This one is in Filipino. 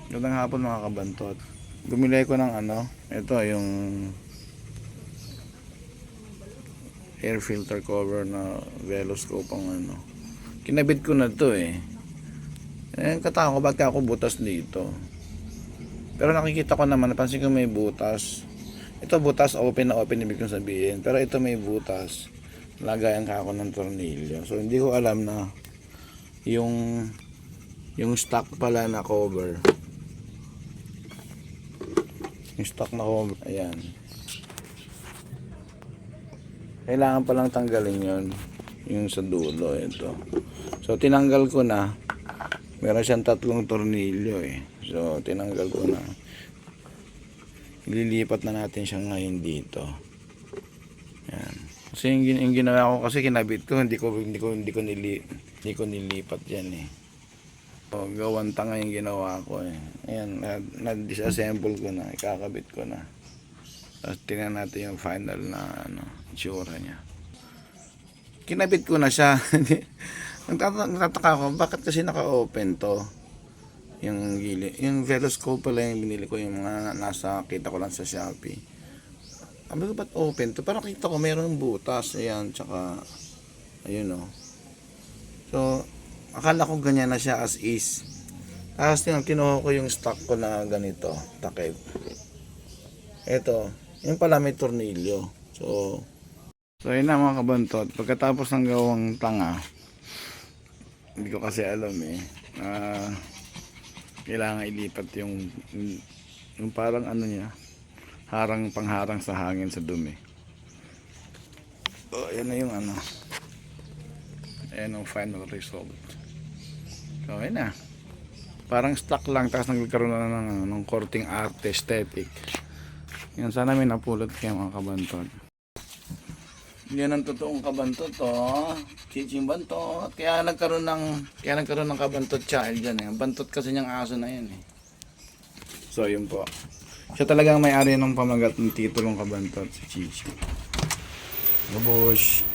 Gandang hapon mga kabantot. Bumili ko ng ito yung air filter cover na Veloscope ang Kinabit ko na to eh. Katako ba't ako butas dito. Pero nakikita ko naman, napansin ko may butas. Ito butas, open na open ibig kong sabihin. Pero ito may butas. Lagayan ka ako ng tornilyo. So hindi ko alam na yung stock pala na cover. Yung stock na cover, ayan. Kailangan palang tanggalin yon, yung sa dulo, ito. So tinanggal ko na. Meron siyang 3 tornilyo eh. So tinanggal ko na. Ililipat na natin siya ngayon dito. Ayan. Kasi yung ginawa ko kasi kinabit ko, hindi ko nilipat yan eh. So, gawang tanga yung ginawa ko eh. Ayan, na-disassemble ko na, ikakabit ko na. Tapos tingnan natin yung final na itsura niya. Kinabit ko na siya. Nagtataka ko, bakit kasi naka-open to? Yung gili. Yung Veloscope pala yung binili ko, yung mga kita ko lang sa Shopee. Sabi ko, ba't open to? Parang kita ko mayroong butas. Ayan, tsaka, ayun o. So, akala ko ganyan na siya as is. Tapos kinuha ko yung stock ko na ganito, takip. Ito, yung pala may tornilyo. So yun na mga kabantot. Pagkatapos ng gawang tanga, hindi ko kasi alam eh. Kailangan ilipat yung parang niya, pangharang sa hangin sa dumi. So, yan na yung ayan ang final result. So, ayun na. Parang stock lang, tapos nagkaroon na ng korting art aesthetic. Yan, sana may napulot kayo mga kabantot. Yan ang totoong kabantot, Chiching bantot. Kaya nagkaroon ng kabantot child dyan eh. Bantot kasi niyang aso na yan eh. So, yun po. Siya talagang may-ari ng pamagat ng titulong kabantot, si Chichi. Babush!